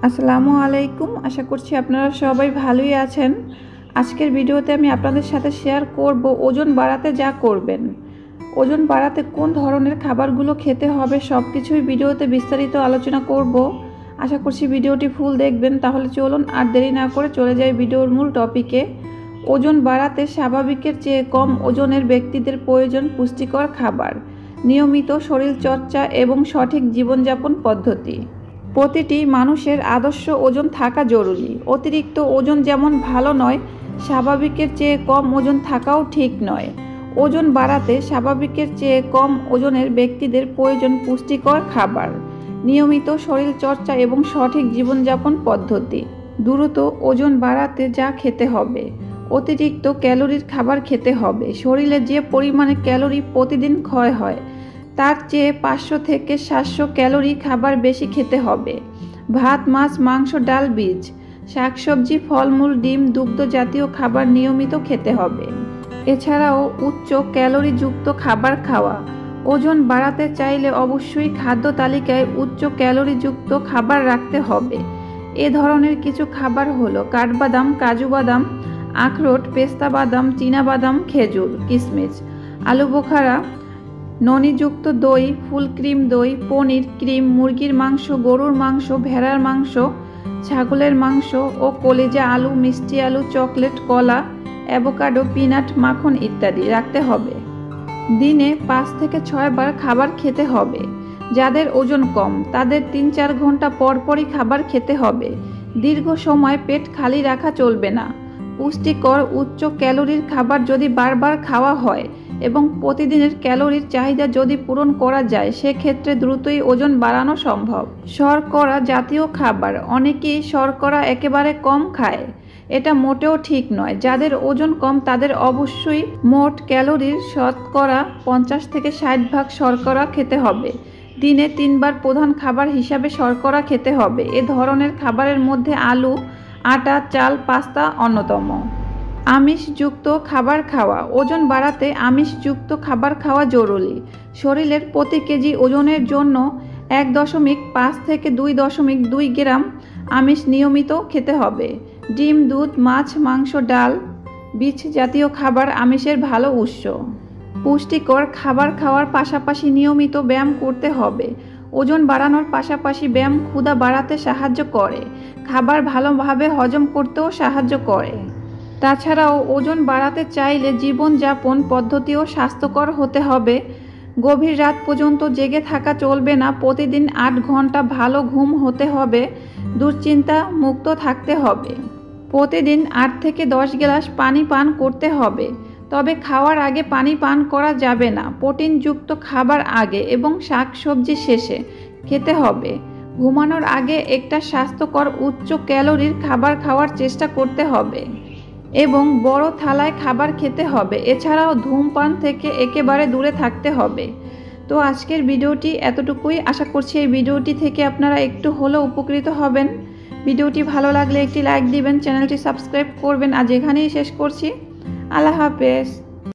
আসসালামু আলাইকুম। আশা করছি আপনারা সবাই ভালোই আছেন। আজকের ভিডিওতে আমি আপনাদের সাথে শেয়ার করব ওজন বাড়াতে যা করবেন। ওজন বাড়াতে কোন ধরনের খাবারগুলো খেতে হবে সব কিছুই ভিডিওতে বিস্তারিত আলোচনা করব। আশা করছি ভিডিওটি ফুল দেখবেন। তাহলে চলুন আর দেরি না করে চলে যাই ভিডিওর মূল টপিকে। ওজন বাড়াতে স্বাভাবিকের চেয়ে কম ওজনের ব্যক্তিদের প্রয়োজন পুষ্টিকর খাবার, নিয়মিত শরীরচর্চা এবং সঠিক জীবনযাপন পদ্ধতি। প্রতিটি মানুষের আদর্শ ওজন থাকা জরুরি। অতিরিক্ত ওজন যেমন ভালো নয়, স্বাভাবিকের চেয়ে কম ওজন থাকাও ঠিক নয়। ওজন বাড়াতে স্বাভাবিকের চেয়ে কম ওজনের ব্যক্তিদের প্রয়োজন পুষ্টিকর খাবার, নিয়মিত শরীরচর্চা এবং সঠিক জীবনযাপন পদ্ধতি। দ্রুত ওজন বাড়াতে যা খেতে হবে: অতিরিক্ত ক্যালোরির খাবার খেতে হবে। শরীরে যে পরিমাণে ক্যালোরি প্রতিদিন ক্ষয় হয় তার চেয়ে 500 থেকে 700 ক্যালোরি খাবার বেশি খেতে হবে। ভাত, মাছ, মাংস, ডাল, বীজ, শাকসবজি, ফলমূল, ডিম, দুগ্ধ জাতীয় খাবার নিয়মিত খেতে হবে। এছাড়াও উচ্চ ক্যালোরিযুক্ত খাবার খাওয়া। ওজন বাড়াতে চাইলে অবশ্যই খাদ্য তালিকায় উচ্চ ক্যালোরিযুক্ত খাবার রাখতে হবে। এ ধরনের কিছু খাবার হলো কাঠবাদাম, কাজু বাদাম, আখরোট, পেস্তা বাদাম, চীনা বাদাম, খেজুর, কিশমিশ, আলু বোখারা, ননিযুক্ত দই, ফুল ক্রিম দই, পনির, ক্রিম, মুরগির মাংস, গরুর মাংস, ভেড়ার মাংস, ছাগলের মাংস ও কলিজা, আলু, মিষ্টি আলু, চকলেট, কলা, অ্যাভোকাডো, পিনাট, মাখন ইত্যাদি রাখতে হবে। দিনে 5 থেকে 6 বার খাবার খেতে হবে। যাদের ওজন কম তাদের 3-4 ঘন্টা পরপরই খাবার খেতে হবে। দীর্ঘ সময় পেট খালি রাখা চলবে না। পুষ্টিকর উচ্চ ক্যালোরির খাবার যদি বারবার খাওয়া হয় এবং প্রতিদিনের ক্যালোরির চাহিদা যদি পূরণ করা যায়, সেক্ষেত্রে দ্রুতই ওজন বাড়ানো সম্ভব। শর্করা জাতীয় খাবার। অনেকেই শর্করা একেবারে কম খায়। এটা মোটেও ঠিক নয়। যাদের ওজন কম তাদের অবশ্যই মোট ক্যালোরির শতকরা 50 থেকে 60% শর্করা খেতে হবে। দিনে 3 বার প্রধান খাবার হিসাবে শর্করা খেতে হবে। এ ধরনের খাবারের মধ্যে আলু, আটা, চাল, পাস্তা অন্যতম। আমিষযুক্ত খাবার খাওয়া। ওজন বাড়াতে আমিষযুক্ত খাবার খাওয়া জরুরি। শরীরের প্রতি কেজি ওজনের জন্য 1.5 থেকে 2.2 গ্রাম আমিষ নিয়মিত খেতে হবে। ডিম, দুধ, মাছ, মাংস, ডাল, বীজ জাতীয় খাবার আমিষের ভালো উৎস। পুষ্টিকর খাবার খাওয়ার পাশাপাশি নিয়মিত ব্যায়াম করতে হবে। ওজন বাড়ানোর পাশাপাশি ব্যায়াম ক্ষুধা বাড়াতে সাহায্য করে, খাবার ভালোভাবে হজম করতেও সাহায্য করে। তাছাড়াও ওজন বাড়াতে চাইলে জীবনযাপন পদ্ধতিও স্বাস্থ্যকর হতে হবে। গভীর রাত পর্যন্ত জেগে থাকা চলবে না। প্রতিদিন 8 ঘন্টা ভালো ঘুম হতে হবে। দুশ্চিন্তা মুক্ত থাকতে হবে। প্রতিদিন 8 থেকে 10 গ্লাস পানি পান করতে হবে। তবে খাওয়ার আগে পানি পান করা যাবে না। প্রোটিনযুক্ত খাবার আগে এবং শাকসবজি শেষে খেতে হবে। ঘুমানোর আগে একটা স্বাস্থ্যকর উচ্চ ক্যালোরির খাবার খাওয়ার চেষ্টা করতে হবে এবং বড় থালায় খাবার খেতে হবে। এছাড়াও ধূমপান থেকে একেবারে দূরে থাকতে হবে। তো আজকের ভিডিওটি এতটুকুই। আশা করছি এই ভিডিওটি থেকে আপনারা একটু হলেও উপকৃত হবেন। ভিডিওটি ভালো লাগলে একটি লাইক দিবেন, চ্যানেলটি সাবস্ক্রাইব করবেন। আজ এখানেই শেষ করছি। আল্লাহ হাফেজ।